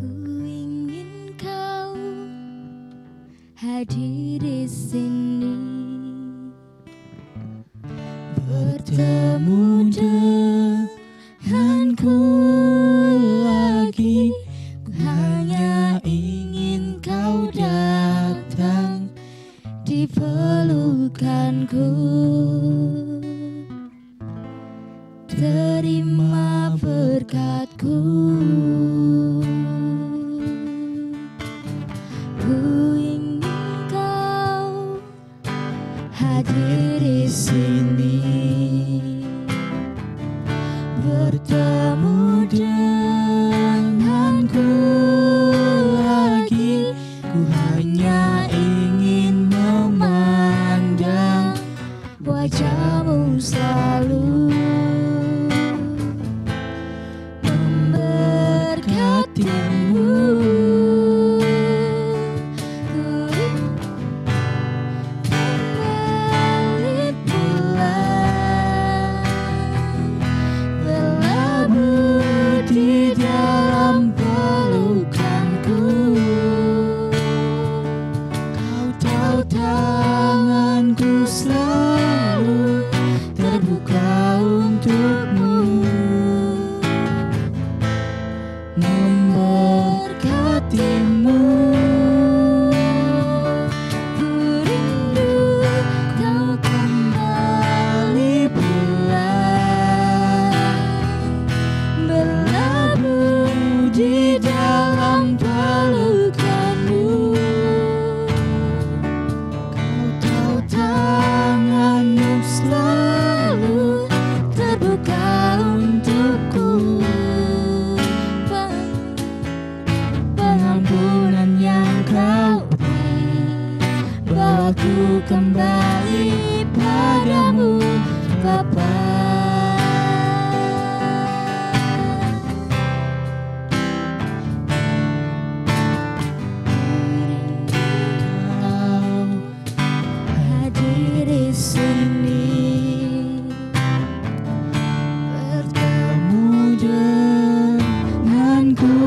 Ku ingin kau hadir di sini, bertemu denganku lagi. Ku hanya ingin kau datang di pelukanku, terima berkatku. Ku ingin kau hadir di sini, bertemu denganku lagi. Ku hanya ingin memandang wajahmu selalu, memberkatimu. Kembali pulang, berlabuh di dalam pelukanku. Kau tahu tanganku selalu terbuka untukmu, memberkatimu. Ku rindu kau kembali pulang, berlabuh di dalam pelukanmu. Kau tahu tanganmu selalu terbuka untukku, pengampunan yang kau beri, bawaku kembali padamu, Bapa. Kau hadir di sini, bertemu denganku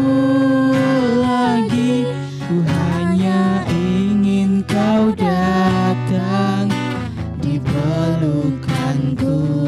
lagi. Ku hanya ingin kau datang di pelukanku,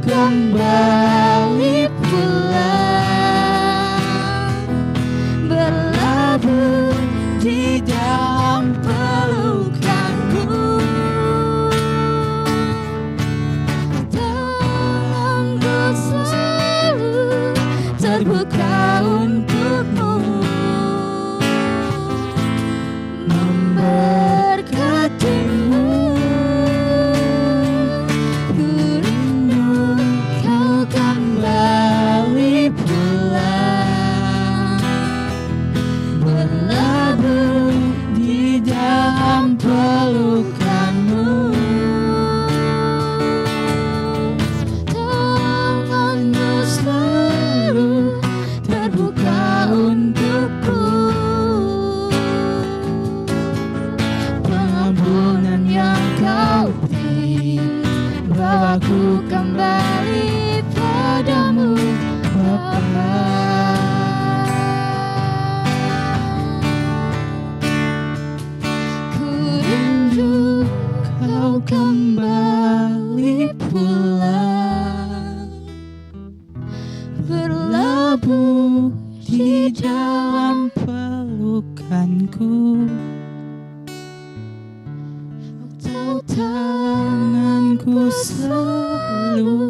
kembali pulang, berlabuh di dalam pelukanmu. Tanganku selalu terbuka untukmu, memberkatimu. Ku rindu kau kembali pulang, berlabuh di dalam pelukanmu. Tanganmu selalu terbuka untukku, pengampunan yang kau beri, bawaku kembali padamu, Bapa. Ku rindu kau kembali pulang, berlabuh di dalam pelukanku. Tahu tanganku selalu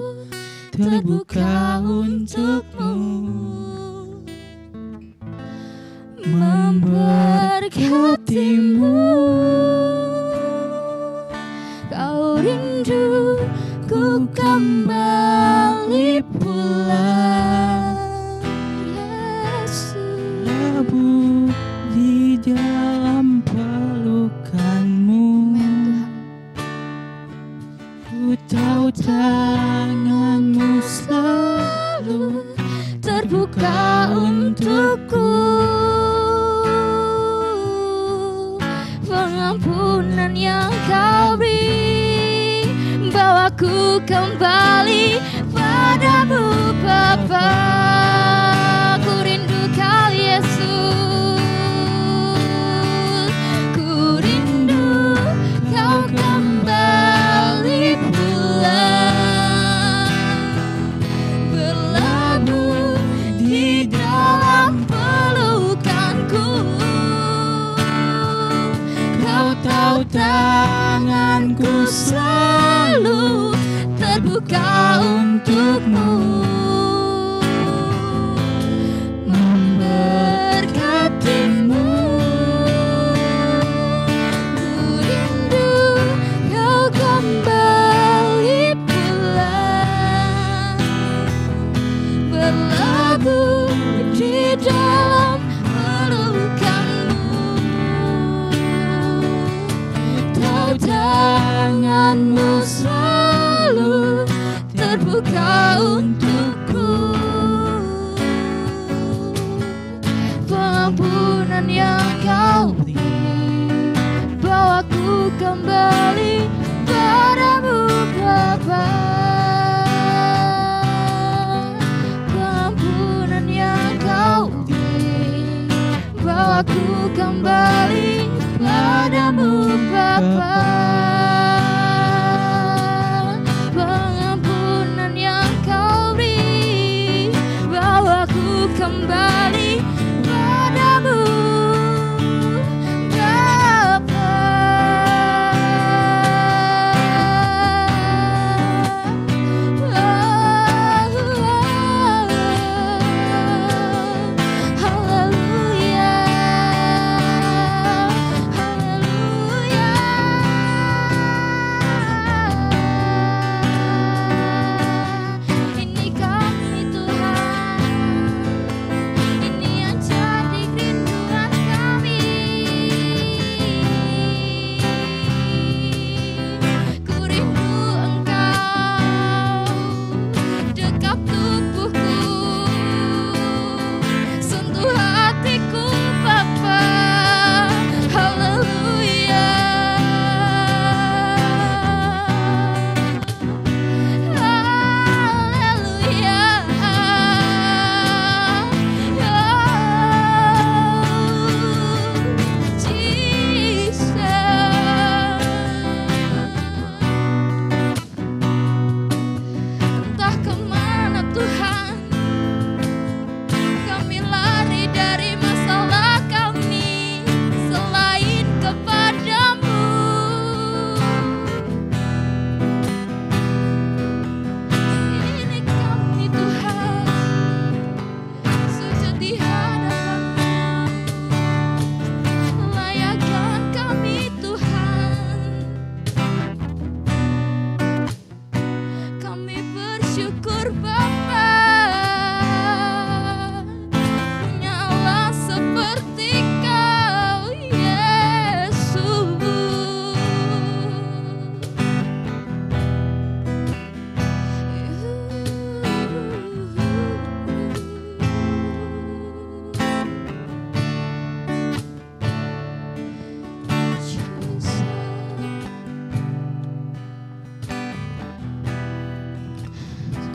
terbuka untukmu, memberkatimu. Kau rindu ku kembali pulang, Yesus. Labuh di dalam pelukanmu. Ku tahu tanganmu selalu Terbuka untukku, pengampunan yang kau beri, bawaku kembali padamu, Bapa. Ku rindu kau, Yesus. Ku rindu kau kembali pulang, berlabuh di dalam pelukanku. Kau tahu tanganku Selalu terbuka untukmu, memberkatimu. Ku rindu kau kembali pulang, berlabuh di dalam pelukanmu. Tahu tanganmu selalu terbuka untuk syukur Bapa, punyalah seperti Kau Yesus.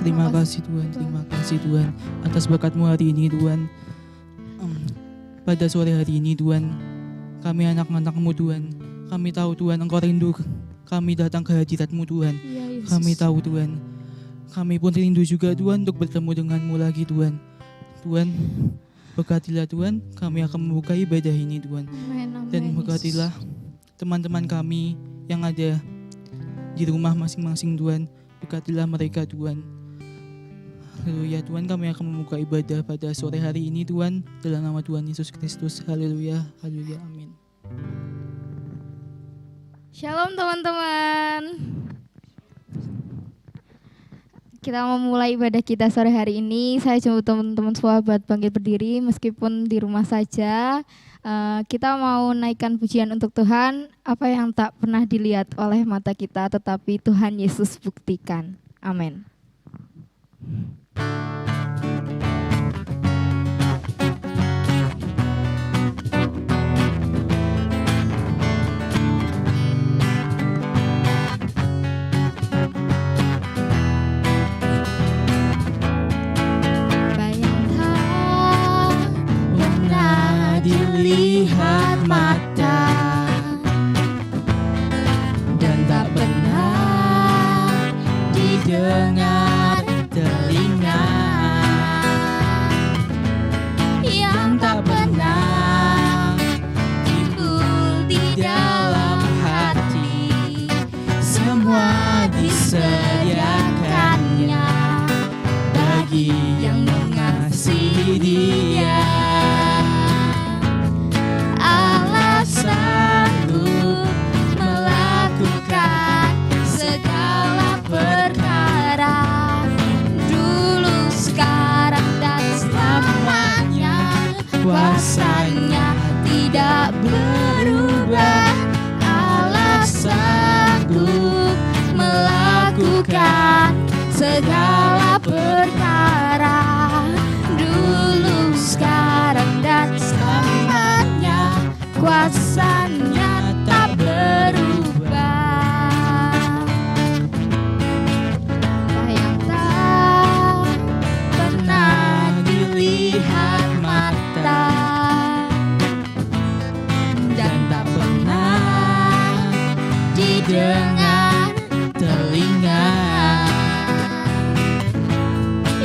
Terima kasih Tuhan atas berkat-Mu hari ini Tuhan. Pada sore hari ini Tuhan, kami anak-anak-Mu Tuhan, kami tahu Tuhan Engkau rindu kami datang ke hadirat-Mu Tuhan. Ya, Yesus. Kami tahu Tuhan, kami pun rindu juga Tuhan untuk bertemu dengan-Mu lagi Tuhan. Tuhan, berkatilah Tuhan, kami akan membuka ibadah ini Tuhan. Amin, amin, Dan berkatilah teman-teman kami yang ada di rumah masing-masing Tuhan. Berkatilah mereka Tuhan. Haleluya Tuhan, kami akan membuka ibadah pada sore hari ini Tuhan, dalam nama Tuhan Yesus Kristus. Haleluya, haleluya, amin. Shalom teman-teman. Kita mau mulai ibadah kita sore hari ini. Saya jemput teman-teman sahabat bangkit berdiri meskipun di rumah saja. Kita mau naikkan pujian untuk Tuhan, apa yang tak pernah dilihat oleh mata kita tetapi Tuhan Yesus buktikan. Amin. Dilihat mata dan tak pernah didengar telinga, Yang tak pernah timbul di dalam hati, semua disediakannya bagi yang mengasihi Dia. Allah sanggup melakukan segala perkara, dulu, sekarang, dan selamanya. Kuasanya tidak berubah. Allah sanggup melakukan segala perkara, dulu, sekarang, dan selamanya. Kuasanya tak berubah. Apa yang tak pernah dilihat mata dan tak pernah didengar Telinga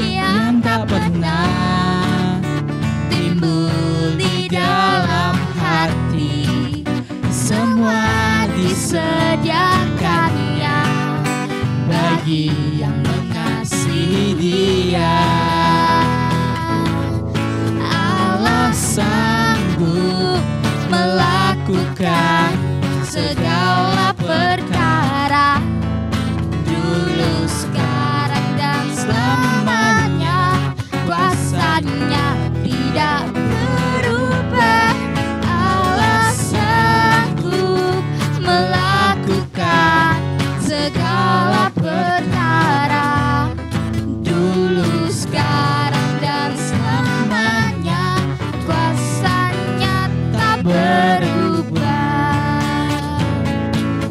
yang tak pernah timbul di dalam hati, semua disediakannya bagi yang mengasihi Dia. Allah sanggup melakukan segala perkara, dulu, sekarang, dan selamanya. Kuasanya tidak berubah. Allah sanggup melakukan segala perkara, dulu, sekarang, dan selamanya. Kuasanya tak berubah.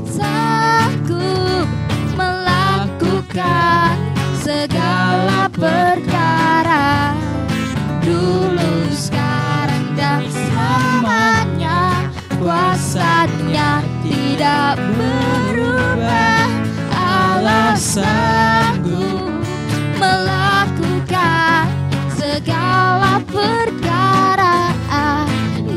Sanggup melakukan segala perkara, dulu, sekarang, dan selamanya. Kuasanya tidak berubah. Allah sanggup melakukan segala perkara,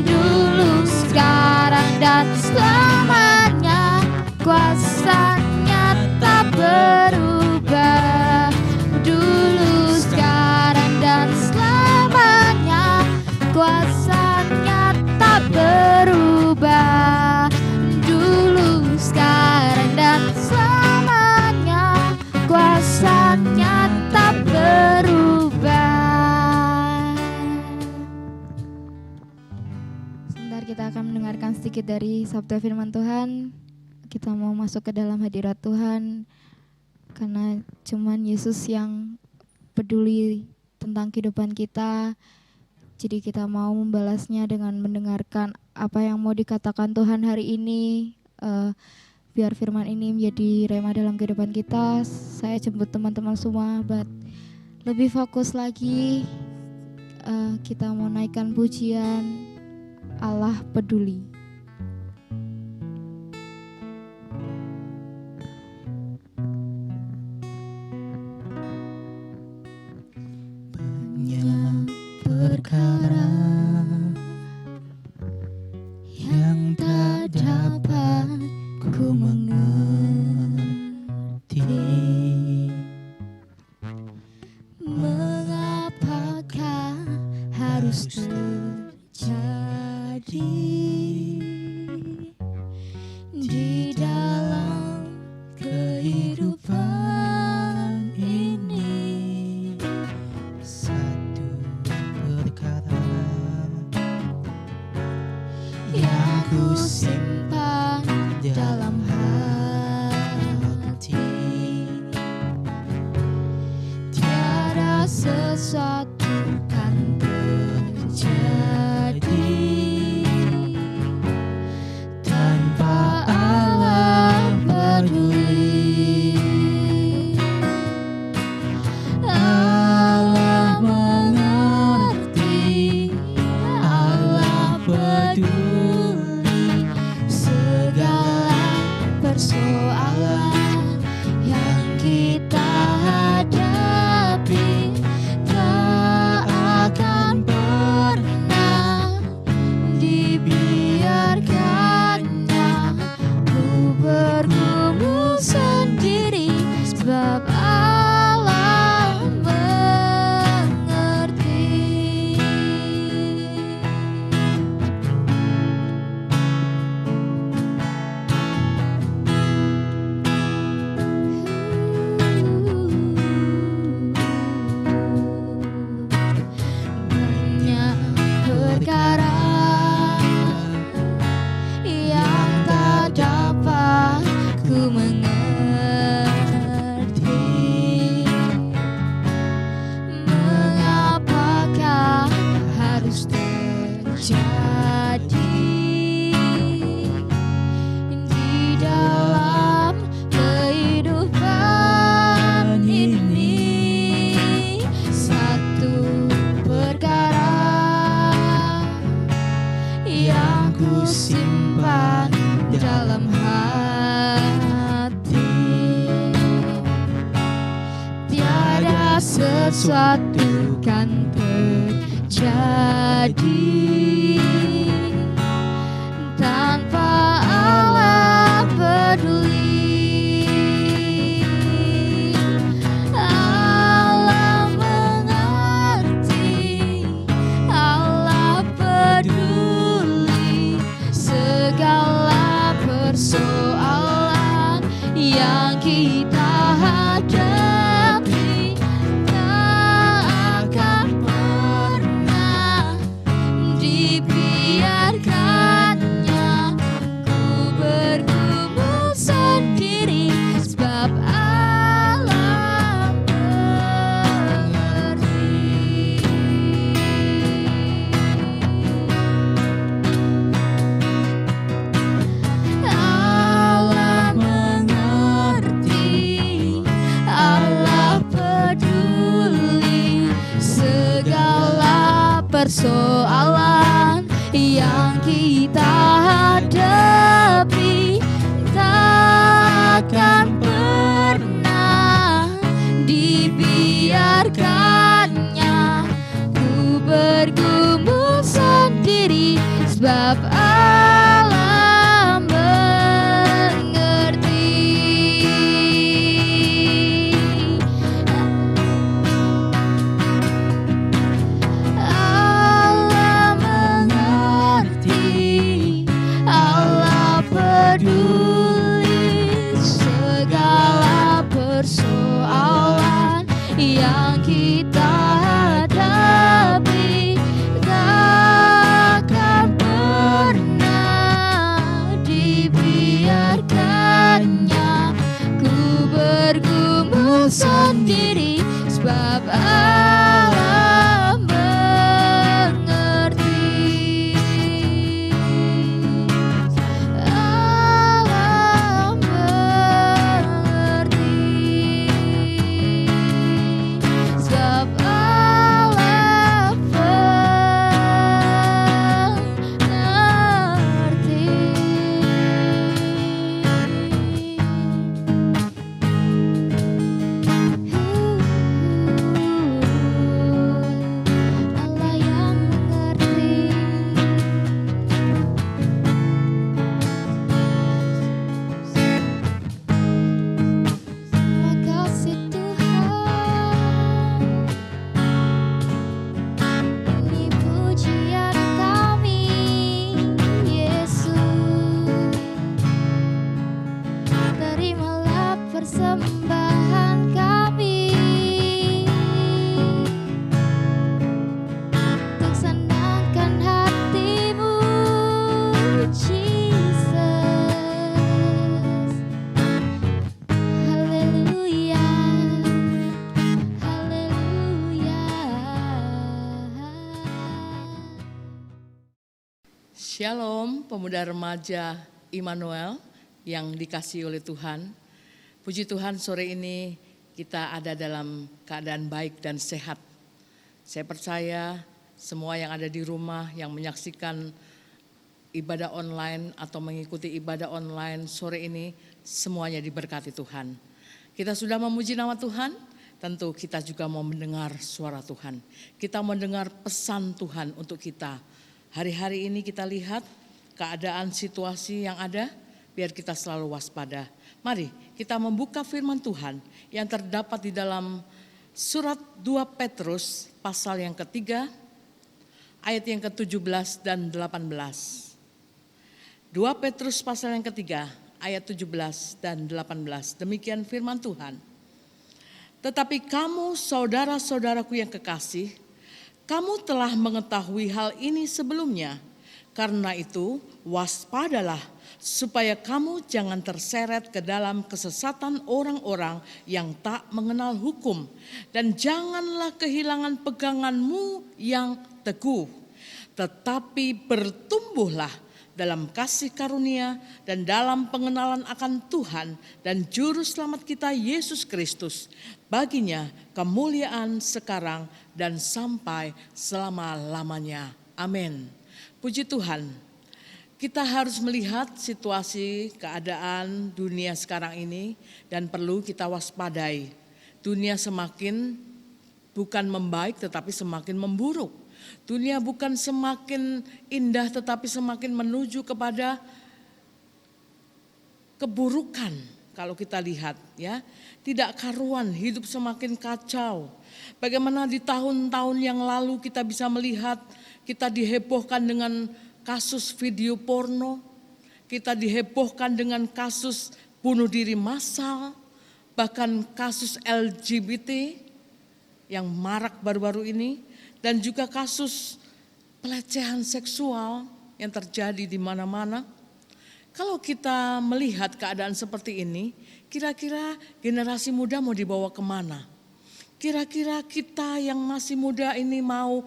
dulu, sekarang, dan selamanya. Kuasanya tak berubah, dulu, sekarang, dan selamanya. Kuasanya tak berubah, dulu, sekarang, dan selamanya. sedikit dari sabda firman Tuhan. Kita mau masuk ke dalam hadirat Tuhan karena cuman Yesus yang peduli tentang kehidupan kita. Jadi kita mau membalasnya dengan mendengarkan apa yang mau dikatakan Tuhan hari ini. Biar firman ini menjadi rema dalam kehidupan kita. Saya jemput teman-teman semua buat lebih fokus lagi. Kita mau naikkan pujian Allah peduli. Banyak perkara yang tak dapat ku mengerti. Mengapakah harus terjadi di dalam kehidupan ini? Satu perkara yang ku simpan dalam hati, tiada sesuatu kan terjadi tanpa Allah peduli. Allah mengerti, Allah peduli segala persoalan yang kita hadapi. Tak akan pernah dibiarkannya ku bergumul sendiri, sebab Allah mengerti. Banyak perkara yang tak dapat ku mengerti. Mengapakah harus terjadi di dalam kehidupan ini? Satu perkara yang ku simpan dalam hati, tiada sesuatu kan terjadi tanpa Allah peduli. Allah mengerti, Allah peduli segala persoalan yang kita hadapi. Tak akan pernah dibiarkannya ku bergumul sendiri, sebab Allah mengerti. Allah mengerti, Allah peduli segala persoalan yang kita hadapi. Tak akan pernah dibiarkannya ku bergumul sendiri, sebab Allah mengerti. Allah mengerti, Allah peduli segala persoalan yang kita hadapi. Tak akan pernah Shalom, pemuda remaja Immanuel yang dikasihi oleh Tuhan. Puji Tuhan, sore ini kita ada dalam keadaan baik dan sehat. Saya percaya semua yang ada di rumah yang menyaksikan ibadah online atau mengikuti ibadah online sore ini semuanya diberkati Tuhan. Kita sudah memuji nama Tuhan, tentu kita juga mau mendengar suara Tuhan. Kita mendengar pesan Tuhan untuk kita. Hari-hari ini kita lihat keadaan situasi yang ada, biar kita selalu waspada. Mari kita membuka firman Tuhan yang terdapat di dalam surat 2 Petrus pasal yang ketiga, ayat yang ke-17 dan 18. 2 Petrus pasal yang ketiga, ayat 17 dan 18. Demikian firman Tuhan. Tetapi kamu saudara-saudaraku yang kekasih, kamu telah mengetahui hal ini sebelumnya. Karena itu waspadalah supaya kamu jangan terseret ke dalam kesesatan orang-orang yang tak mengenal hukum. Dan janganlah kehilangan peganganmu yang teguh. Tetapi bertumbuhlah dalam kasih karunia dan dalam pengenalan akan Tuhan dan Juru Selamat kita Yesus Kristus. Baginya kemuliaan sekarang dan sampai selama-lamanya. Amin. Puji Tuhan. Kita harus melihat situasi keadaan dunia sekarang ini dan perlu kita waspadai. Dunia semakin bukan membaik tetapi semakin memburuk. Dunia bukan semakin indah tetapi semakin menuju kepada keburukan. Kalau kita lihat ya, tidak karuan, hidup semakin kacau. Bagaimana di tahun-tahun yang lalu kita bisa melihat, kita dihebohkan dengan kasus video porno, kita dihebohkan dengan kasus bunuh diri massal, bahkan kasus LGBT yang marak baru-baru ini, dan juga kasus pelecehan seksual yang terjadi di mana-mana. Kalau kita melihat keadaan seperti ini, kira-kira generasi muda mau dibawa kemana? Kira-kira kita yang masih muda ini mau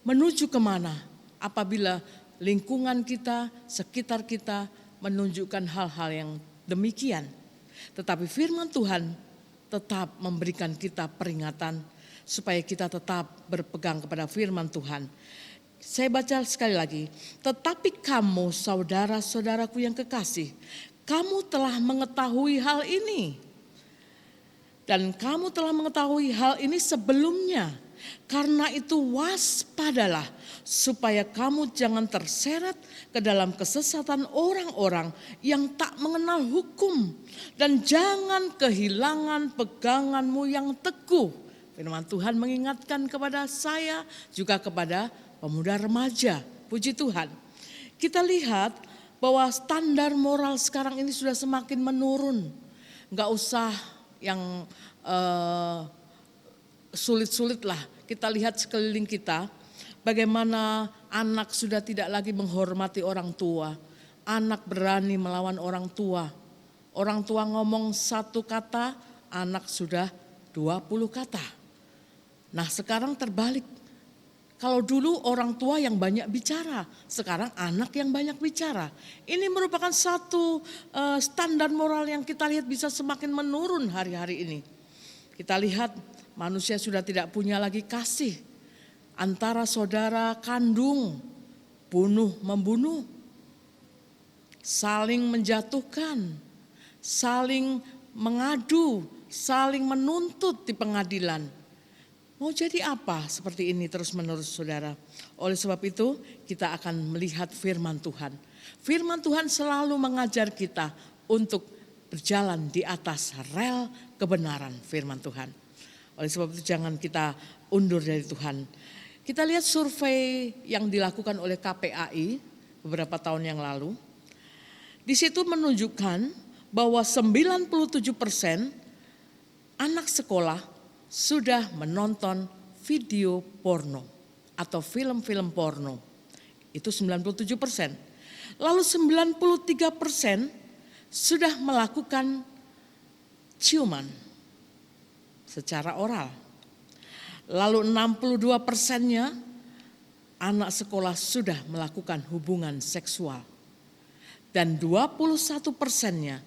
menuju kemana? Apabila lingkungan kita, sekitar kita menunjukkan hal-hal yang demikian. Tetapi firman Tuhan tetap memberikan kita peringatan supaya kita tetap berpegang kepada firman Tuhan. Saya baca sekali lagi. Tetapi kamu saudara-saudaraku yang kekasih, kamu telah mengetahui hal ini. Dan kamu telah mengetahui hal ini sebelumnya. Karena itu waspadalah supaya kamu jangan terseret ke dalam kesesatan orang-orang yang tak mengenal hukum. Dan jangan kehilangan peganganmu yang teguh. Firman Tuhan mengingatkan kepada saya juga kepada pemuda remaja. Puji Tuhan. Kita lihat bahwa standar moral sekarang ini sudah semakin menurun. Enggak usah yang sulit-sulit lah. Kita lihat sekeliling kita bagaimana anak sudah tidak lagi menghormati orang tua. Anak berani melawan orang tua. Orang tua ngomong satu kata, anak sudah 20 kata. Nah sekarang terbalik. Kalau dulu orang tua yang banyak bicara, sekarang anak yang banyak bicara. Ini merupakan satu standar moral yang kita lihat bisa semakin menurun hari-hari ini. Kita lihat manusia sudah tidak punya lagi kasih antara saudara kandung, bunuh-membunuh, saling menjatuhkan, saling mengadu, saling menuntut di pengadilan. Mau jadi apa seperti ini terus-menerus saudara? Oleh sebab itu kita akan melihat firman Tuhan. Firman Tuhan selalu mengajar kita untuk berjalan di atas rel kebenaran firman Tuhan. Oleh sebab itu jangan kita undur dari Tuhan. Kita lihat survei yang dilakukan oleh KPAI beberapa tahun yang lalu. Di situ menunjukkan bahwa 97% anak sekolah sudah menonton video porno atau film-film porno. Itu 97%. Lalu 93% sudah melakukan ciuman secara oral. Lalu 62%-nya anak sekolah sudah melakukan hubungan seksual. Dan 21%-nya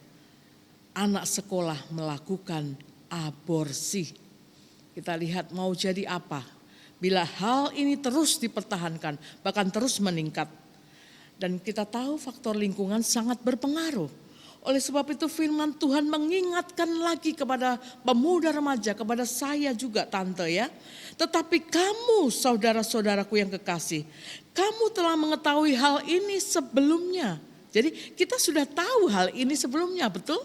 anak sekolah melakukan aborsi. Kita lihat mau jadi apa bila hal ini terus dipertahankan, bahkan terus meningkat. Dan kita tahu faktor lingkungan sangat berpengaruh. Oleh sebab itu firman Tuhan mengingatkan lagi kepada pemuda remaja, kepada saya juga tante ya. Tetapi kamu saudara-saudaraku yang kekasih, kamu telah mengetahui hal ini sebelumnya. Jadi kita sudah tahu hal ini sebelumnya, betul?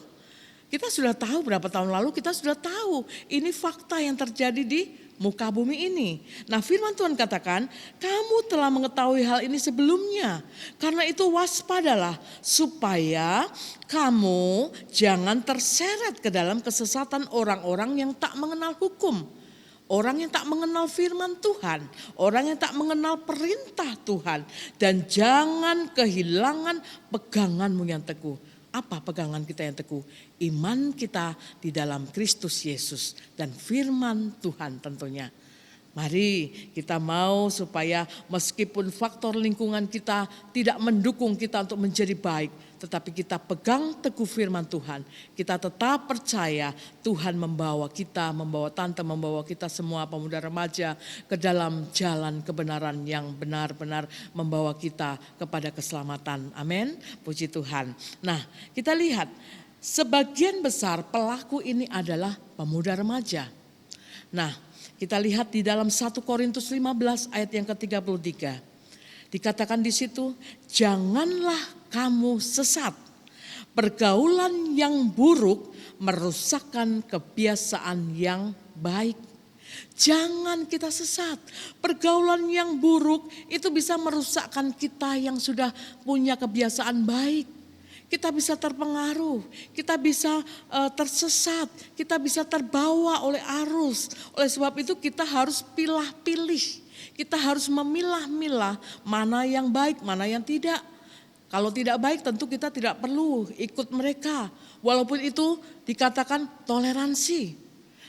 Kita sudah tahu berapa tahun lalu, kita sudah tahu ini fakta yang terjadi di muka bumi ini. Nah firman Tuhan katakan, kamu telah mengetahui hal ini sebelumnya. Karena itu waspadalah supaya kamu jangan terseret ke dalam kesesatan orang-orang yang tak mengenal hukum. Orang yang tak mengenal firman Tuhan, orang yang tak mengenal perintah Tuhan. Dan jangan kehilangan peganganmu yang teguh. Apa pegangan kita yang teguh? Iman kita di dalam Kristus Yesus dan firman Tuhan tentunya. Mari kita mau supaya meskipun faktor lingkungan kita tidak mendukung kita untuk menjadi baik, tetapi kita pegang teguh firman Tuhan. Kita tetap percaya Tuhan membawa kita, membawa tante, membawa kita semua pemuda remaja ke dalam jalan kebenaran yang benar-benar membawa kita kepada keselamatan. Amin. Puji Tuhan. Nah, kita lihat sebagian besar pelaku ini adalah pemuda remaja. Nah, kita lihat di dalam 1 Korintus 15 ayat yang ke-33. Dikatakan di situ, janganlah kamu sesat. Pergaulan yang buruk merusakkan kebiasaan yang baik. Jangan kita sesat. Pergaulan yang buruk itu bisa merusakkan kita yang sudah punya kebiasaan baik. Kita bisa terpengaruh, kita bisa tersesat, kita bisa terbawa oleh arus. Oleh sebab itu kita harus pilih-pilih, kita harus memilah-milah mana yang baik, mana yang tidak. Kalau tidak baik tentu kita tidak perlu ikut mereka. Walaupun itu dikatakan toleransi,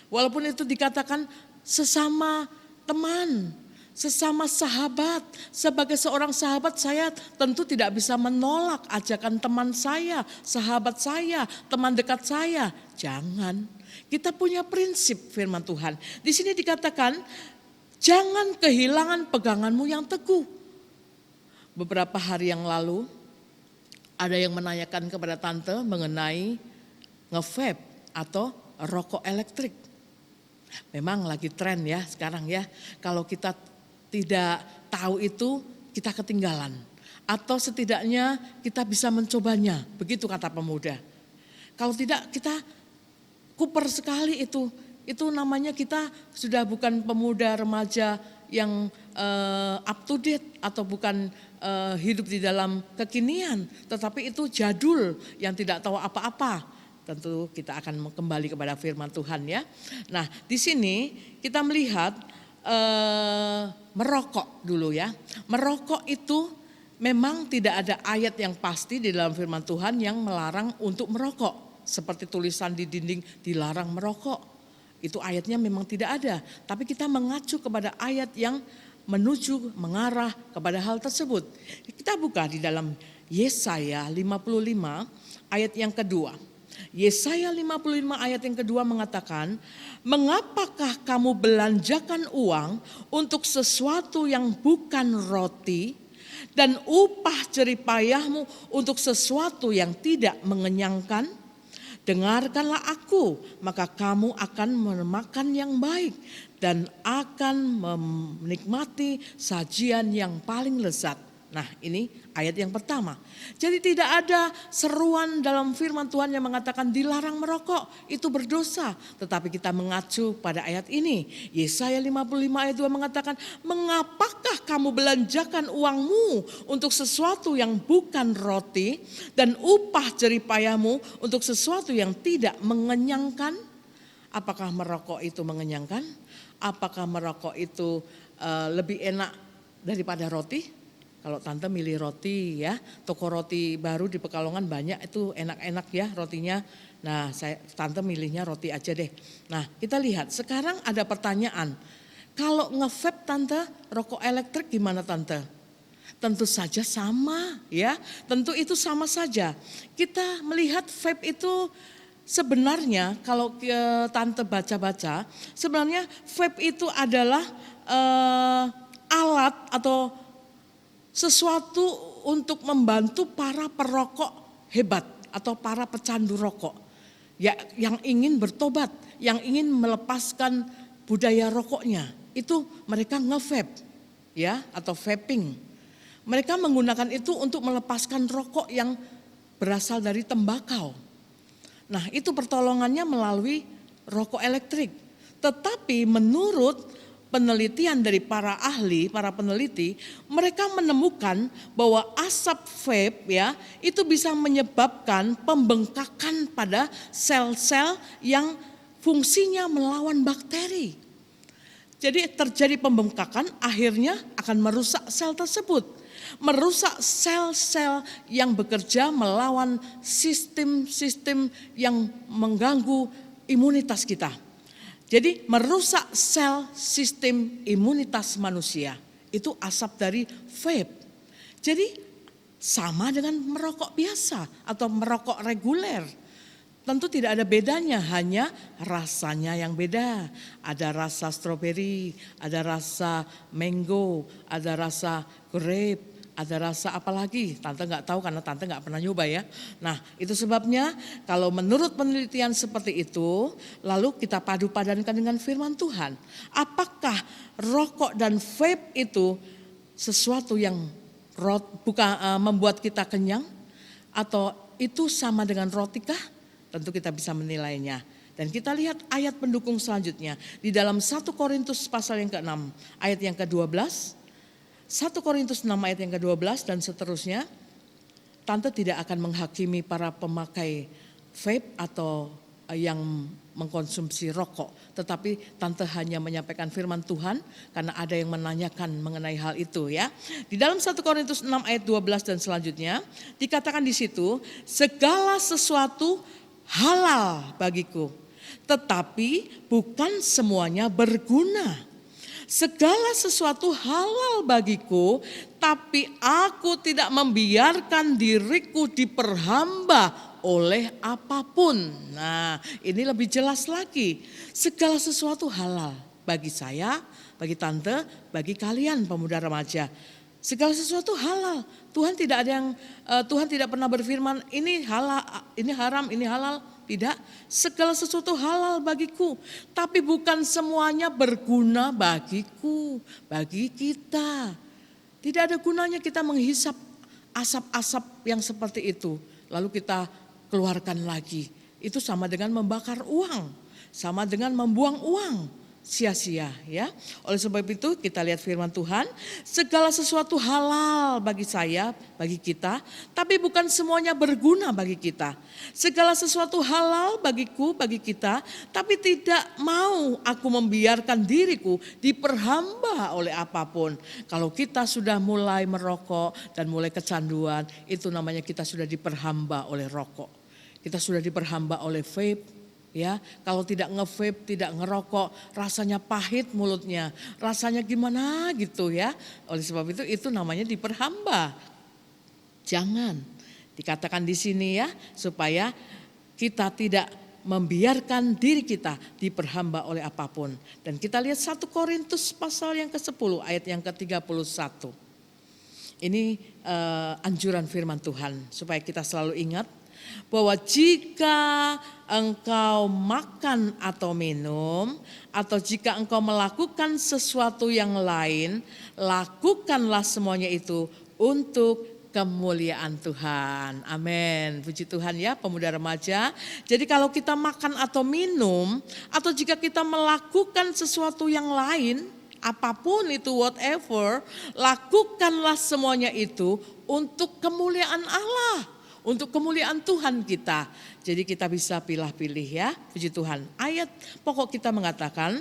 walaupun itu dikatakan sesama teman, sesama sahabat. Sebagai seorang sahabat saya tentu tidak bisa menolak ajakan teman saya, sahabat saya, teman dekat saya. Jangan. Kita punya prinsip firman Tuhan. Di sini dikatakan jangan kehilangan peganganmu yang teguh. Beberapa hari yang lalu ada yang menanyakan kepada tante mengenai nge-vape atau rokok elektrik. Memang lagi tren ya sekarang ya. Kalau kita tidak tahu itu kita ketinggalan. Atau setidaknya kita bisa mencobanya. Begitu kata pemuda. Kalau tidak kita kuper sekali itu. Itu namanya kita sudah bukan pemuda remaja yang up to date. Atau bukan hidup di dalam kekinian. Tetapi itu jadul yang tidak tahu apa-apa. Tentu kita akan kembali kepada firman Tuhan ya. Nah di sini kita melihat merokok dulu ya. Merokok itu memang tidak ada ayat yang pasti di dalam firman Tuhan yang melarang untuk merokok. Seperti tulisan di dinding dilarang merokok. Itu ayatnya memang tidak ada. Tapi kita mengacu kepada ayat yang menuju mengarah kepada hal tersebut. Kita buka di dalam Yesaya 55 ayat yang kedua. Yesaya 55 ayat yang kedua mengatakan, mengapakah kamu belanjakan uang untuk sesuatu yang bukan roti dan upah jeripayahmu untuk sesuatu yang tidak mengenyangkan? Dengarkanlah aku, maka kamu akan memakan yang baik dan akan menikmati sajian yang paling lezat. Nah ini ayat yang pertama. Jadi tidak ada seruan dalam firman Tuhan yang mengatakan dilarang merokok, itu berdosa. Tetapi kita mengacu pada ayat ini. Yesaya 55 ayat 2 mengatakan, mengapakah kamu belanjakan uangmu untuk sesuatu yang bukan roti dan upah jeripayahmu untuk sesuatu yang tidak mengenyangkan? Apakah merokok itu mengenyangkan? Apakah merokok itu lebih enak daripada roti? Kalau tante milih roti ya, toko roti baru di Pekalongan banyak itu enak-enak ya rotinya. Nah tante milihnya roti aja deh. Nah kita lihat sekarang ada pertanyaan. Kalau nge-vape tante, rokok elektrik gimana tante? Tentu saja sama ya, tentu itu sama saja. Kita melihat vape itu sebenarnya kalau tante baca-baca, sebenarnya vape itu adalah alat atau sesuatu untuk membantu para perokok hebat atau para pecandu rokok ya, yang ingin bertobat, yang ingin melepaskan budaya rokoknya. Itu mereka nge-vape ya, atau vaping. Mereka menggunakan itu untuk melepaskan rokok yang berasal dari tembakau. Nah, itu pertolongannya melalui rokok elektrik. Tetapi menurut penelitian dari para ahli, para peneliti, mereka menemukan bahwa asap vape ya, itu bisa menyebabkan pembengkakan pada sel-sel yang fungsinya melawan bakteri. Jadi terjadi pembengkakan, akhirnya akan merusak sel tersebut. Merusak sel-sel yang bekerja melawan sistem-sistem yang mengganggu imunitas kita. Jadi merusak sel sistem imunitas manusia. Itu asap dari vape. Jadi sama dengan merokok biasa atau merokok reguler. Tentu tidak ada bedanya, hanya rasanya yang beda. Ada rasa stroberi, ada rasa mango, ada rasa grape, ada rasa apa lagi? Tante nggak tahu karena tante nggak pernah nyoba ya. Nah, itu sebabnya kalau menurut penelitian seperti itu, lalu kita padu padankan dengan firman Tuhan. Apakah rokok dan vape itu sesuatu yang bukan membuat kita kenyang, atau itu sama dengan roti kah? Tentu kita bisa menilainya. Dan kita lihat ayat pendukung selanjutnya di dalam 1 Korintus pasal yang ke-6 ayat yang ke-12. 1 Korintus 6 ayat yang ke-12 dan seterusnya. Tante tidak akan menghakimi para pemakai vape atau yang mengkonsumsi rokok. Tetapi tante hanya menyampaikan firman Tuhan karena ada yang menanyakan mengenai hal itu ya. Di dalam 1 Korintus 6 ayat 12 dan selanjutnya dikatakan di situ, segala sesuatu halal bagiku, tetapi bukan semuanya berguna. Segala sesuatu halal bagiku, tapi aku tidak membiarkan diriku diperhamba oleh apapun. Nah, ini lebih jelas lagi. Segala sesuatu halal bagi saya, bagi tante, bagi kalian pemuda remaja. Segala sesuatu halal. Tuhan tidak pernah berfirman ini halal, ini haram, ini halal. Tidak, segala sesuatu halal bagiku, tapi bukan semuanya berguna bagiku, bagi kita. Tidak ada gunanya kita menghisap asap-asap yang seperti itu, lalu kita keluarkan lagi. Itu sama dengan membakar uang, sama dengan membuang uang. Sia-sia ya. Oleh sebab itu kita lihat firman Tuhan, segala sesuatu halal bagi saya, bagi kita, tapi bukan semuanya berguna bagi kita. Segala sesuatu halal bagiku, bagi kita, tapi tidak mau aku membiarkan diriku diperhamba oleh apapun. Kalau kita sudah mulai merokok dan mulai kecanduan, itu namanya kita sudah diperhamba oleh rokok. Kita sudah diperhamba oleh vape. Ya, kalau tidak nge-vape, tidak ngerokok, rasanya pahit mulutnya, rasanya gimana gitu ya. Oleh sebab itu namanya diperhamba. Jangan dikatakan di sini ya, supaya kita tidak membiarkan diri kita diperhamba oleh apapun. Dan kita lihat 1 Korintus pasal yang ke-10 ayat yang ke-31. Ini anjuran firman Tuhan supaya kita selalu ingat bahwa jika engkau makan atau minum, atau jika engkau melakukan sesuatu yang lain, lakukanlah semuanya itu untuk kemuliaan Tuhan. Amin. Puji Tuhan ya pemuda remaja. Jadi kalau kita makan atau minum, atau jika kita melakukan sesuatu yang lain, apapun itu, whatever, lakukanlah semuanya itu untuk kemuliaan Allah. Untuk kemuliaan Tuhan kita. Jadi kita bisa pilih-pilih ya, puji Tuhan. Ayat pokok kita mengatakan,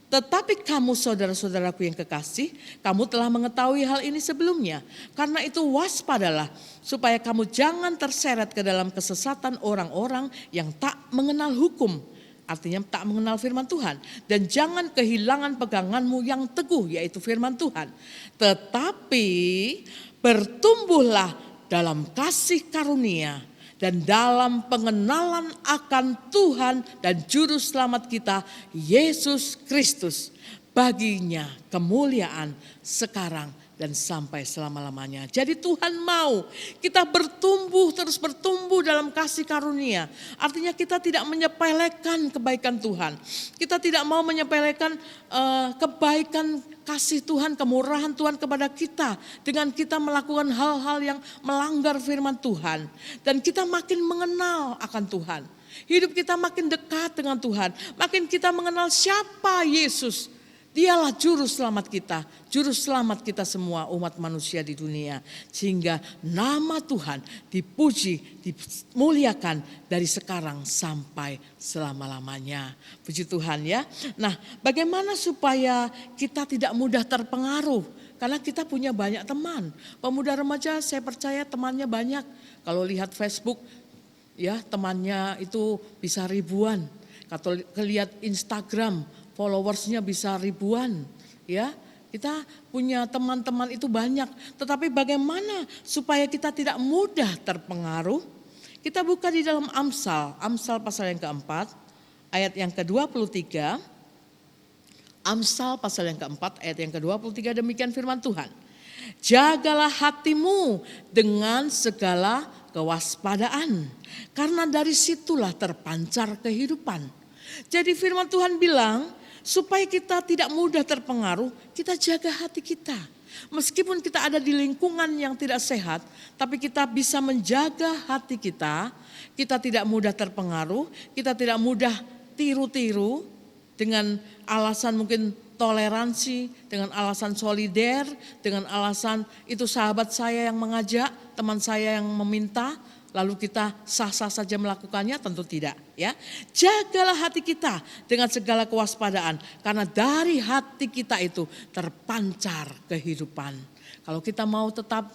tetapi kamu saudara-saudaraku yang kekasih, kamu telah mengetahui hal ini sebelumnya. Karena itu waspadalah, supaya kamu jangan terseret ke dalam kesesatan orang-orang yang tak mengenal hukum. artinya tak mengenal firman Tuhan. Dan jangan kehilangan peganganmu yang teguh, yaitu firman Tuhan. Tetapi bertumbuhlah dalam kasih karunia dan dalam pengenalan akan Tuhan dan Juru Selamat kita, Yesus Kristus. Baginya kemuliaan sekarang dan sampai selama-lamanya. Jadi Tuhan mau kita bertumbuh, terus bertumbuh dalam kasih karunia. Artinya kita tidak menyepelekan kebaikan Tuhan. Kita tidak mau menyepelekan kebaikan kasih Tuhan, kemurahan Tuhan kepada kita. Dengan kita melakukan hal-hal yang melanggar firman Tuhan. Dan kita makin mengenal akan Tuhan. Hidup kita makin dekat dengan Tuhan. Makin kita mengenal siapa Yesus. Dialah juru selamat kita semua umat manusia di dunia. Sehingga nama Tuhan dipuji, dimuliakan dari sekarang sampai selama-lamanya. Puji Tuhan ya. Nah, bagaimana supaya kita tidak mudah terpengaruh? Karena kita punya banyak teman. Pemuda remaja saya percaya temannya banyak. Kalau lihat Facebook ya temannya itu bisa ribuan. Kalau lihat Instagram followersnya bisa ribuan, ya. Kita punya teman-teman itu banyak. Tetapi bagaimana supaya kita tidak mudah terpengaruh? Kita buka di dalam Amsal pasal yang keempat, ayat yang ke-23. Amsal pasal yang keempat, ayat yang ke-23, demikian firman Tuhan. Jagalah hatimu dengan segala kewaspadaan, karena dari situlah terpancar kehidupan. Jadi firman Tuhan bilang, supaya kita tidak mudah terpengaruh, kita jaga hati kita. Meskipun kita ada di lingkungan yang tidak sehat, tapi kita bisa menjaga hati kita. Kita tidak mudah terpengaruh, kita tidak mudah tiru-tiru dengan alasan mungkin toleransi, dengan alasan solider, dengan alasan itu sahabat saya yang mengajak, teman saya yang meminta. Lalu kita sah-sah saja melakukannya? Tentu tidak ya. Jagalah hati kita dengan segala kewaspadaan. Karena dari hati kita itu terpancar kehidupan. Kalau kita mau tetap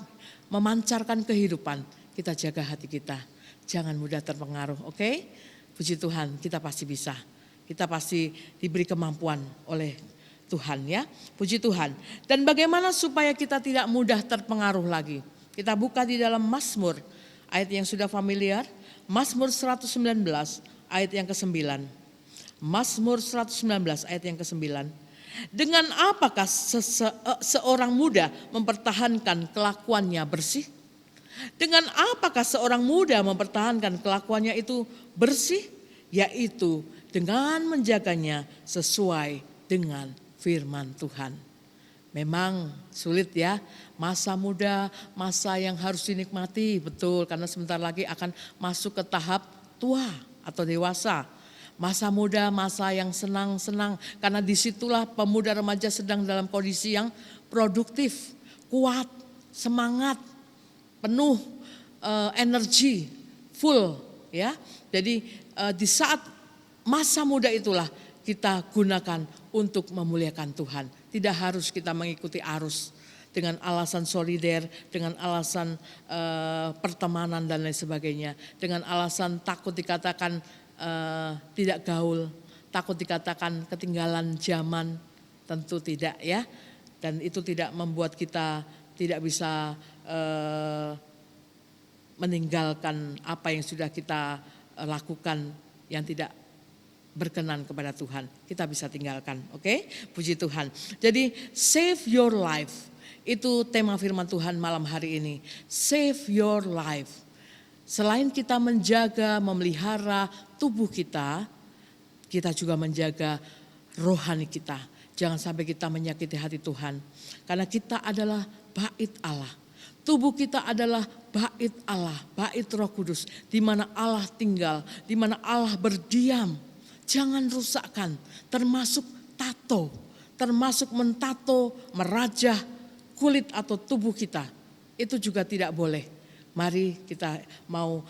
memancarkan kehidupan, kita jaga hati kita. Jangan mudah terpengaruh, oke? Puji Tuhan, kita pasti bisa. Kita pasti diberi kemampuan oleh Tuhan ya. Puji Tuhan. Dan bagaimana supaya kita tidak mudah terpengaruh lagi? Kita buka di dalam Mazmur. Ayat yang sudah familiar, Mazmur 119 ayat yang ke-9. Mazmur 119 ayat yang ke-9. Dengan apakah seorang muda mempertahankan kelakuannya bersih? Dengan apakah seorang muda mempertahankan kelakuannya itu bersih? Yaitu dengan menjaganya sesuai dengan firman Tuhan. Memang sulit ya, masa muda, masa yang harus dinikmati, betul, karena sebentar lagi akan masuk ke tahap tua atau dewasa. Masa muda, masa yang senang-senang, karena disitulah pemuda remaja sedang dalam kondisi yang produktif, kuat, semangat, penuh energi, full ya. Jadi di saat masa muda itulah kita gunakan untuk memuliakan Tuhan. Tidak harus kita mengikuti arus dengan alasan solider, dengan alasan pertemanan dan lain sebagainya. Dengan alasan takut dikatakan tidak gaul, takut dikatakan ketinggalan zaman, tentu tidak ya. Dan itu tidak membuat kita tidak bisa meninggalkan apa yang sudah kita lakukan yang tidak berkenan kepada Tuhan. Kita bisa tinggalkan, oke? Puji Tuhan. Jadi save your life. Itu tema firman Tuhan malam hari ini. Save your life. Selain kita menjaga, memelihara tubuh kita, kita juga menjaga rohani kita. Jangan sampai kita menyakiti hati Tuhan. Karena kita adalah bait Allah. Tubuh kita adalah bait Allah, bait Roh Kudus. Di mana Allah tinggal, di mana Allah berdiam. Jangan rusakkan, termasuk tato, termasuk mentato, merajah kulit atau tubuh kita. Itu juga tidak boleh. Mari kita mau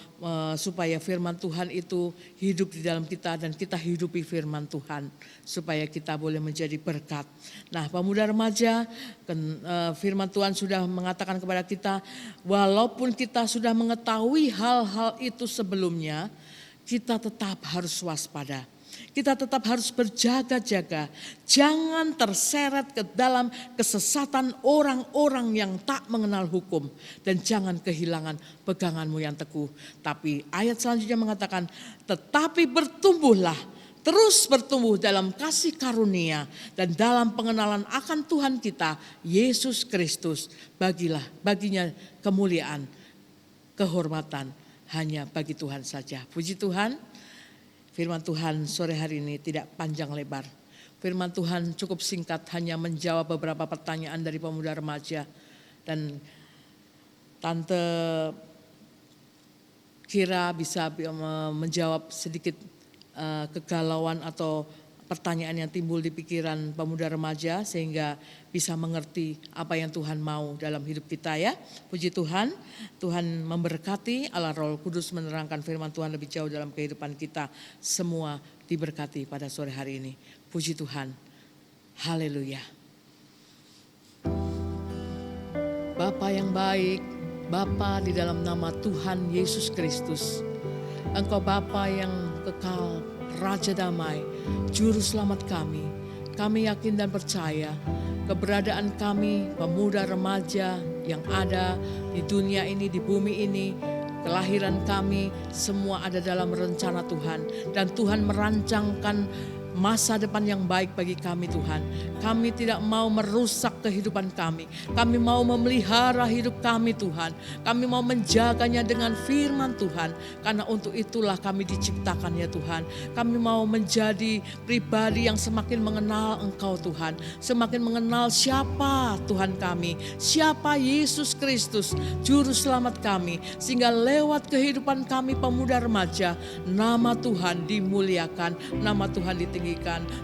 supaya firman Tuhan itu hidup di dalam kita dan kita hidupi firman Tuhan. Supaya kita boleh menjadi berkat. Nah pemuda remaja, firman Tuhan sudah mengatakan kepada kita, walaupun kita sudah mengetahui hal-hal itu sebelumnya, kita tetap harus waspada. Kita tetap harus berjaga-jaga. Jangan terseret ke dalam kesesatan orang-orang yang tak mengenal hukum. Dan jangan kehilangan peganganmu yang teguh. Tapi ayat selanjutnya mengatakan, tetapi bertumbuhlah, terus bertumbuh dalam kasih karunia dan dalam pengenalan akan Tuhan kita, Yesus Kristus. Baginya kemuliaan, kehormatan hanya bagi Tuhan saja. Puji Tuhan, firman Tuhan sore hari ini tidak panjang lebar. Firman Tuhan cukup singkat, hanya menjawab beberapa pertanyaan dari pemuda remaja. Dan Tante Kira bisa menjawab sedikit kegalauan atau pertanyaan yang timbul di pikiran pemuda remaja sehingga bisa mengerti apa yang Tuhan mau dalam hidup kita ya. Puji Tuhan, Tuhan memberkati, Allah Roh Kudus menerangkan firman Tuhan lebih jauh dalam kehidupan kita. Semua diberkati pada sore hari ini. Puji Tuhan, haleluya. Bapa yang baik, Bapa di dalam nama Tuhan Yesus Kristus, Engkau Bapa yang kekal, Raja damai, Juru selamat kami. Kami yakin dan percaya keberadaan kami, pemuda remaja yang ada di dunia ini, di bumi ini, kelahiran kami, semua ada dalam rencana Tuhan. Dan Tuhan merancangkan masa depan yang baik bagi kami Tuhan. Kami tidak mau merusak kehidupan kami. Kami mau memelihara hidup kami Tuhan. Kami mau menjaganya dengan firman Tuhan. Karena untuk itulah kami diciptakan ya Tuhan. Kami mau menjadi pribadi yang semakin mengenal Engkau Tuhan. Semakin mengenal siapa Tuhan kami. Siapa Yesus Kristus, Juru Selamat kami. Sehingga lewat kehidupan kami pemuda remaja, nama Tuhan dimuliakan, nama Tuhan ditinggikan.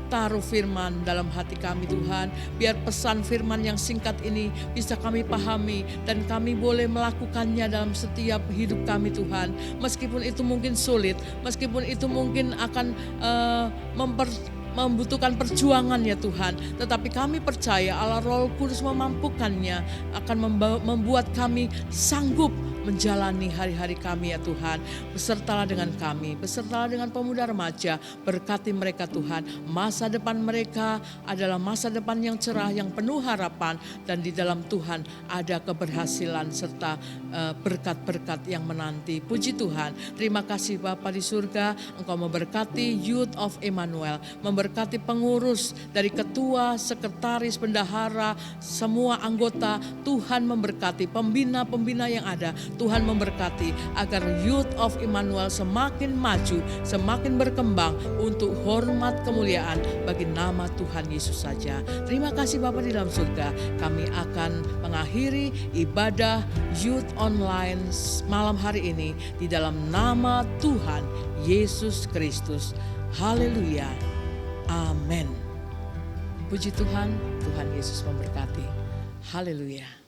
Taruh firman dalam hati kami Tuhan. Biar pesan firman yang singkat ini bisa kami pahami dan kami boleh melakukannya dalam setiap hidup kami Tuhan. Meskipun itu mungkin sulit, meskipun itu mungkin akan membutuhkan perjuangan ya Tuhan. Tetapi kami percaya Allah Roh Kudus memampukannya, akan membuat kami sanggup menjalani hari-hari kami ya Tuhan. Besertalah dengan kami, besertalah dengan pemuda remaja, berkati mereka Tuhan. Masa depan mereka adalah masa depan yang cerah, yang penuh harapan, dan di dalam Tuhan ada keberhasilan serta berkat-berkat yang menanti. Puji Tuhan, terima kasih Bapa di surga, Engkau memberkati Youth of Emmanuel, memberkati pengurus dari ketua, sekretaris, bendahara, semua anggota. Tuhan memberkati pembina-pembina yang ada. Tuhan memberkati agar Youth of Emmanuel semakin maju, semakin berkembang untuk hormat kemuliaan bagi nama Tuhan Yesus saja. Terima kasih Bapa di dalam surga. Kami akan mengakhiri ibadah Youth Online malam hari ini di dalam nama Tuhan Yesus Kristus. Haleluya. Amin. Puji Tuhan, Tuhan Yesus memberkati. Haleluya.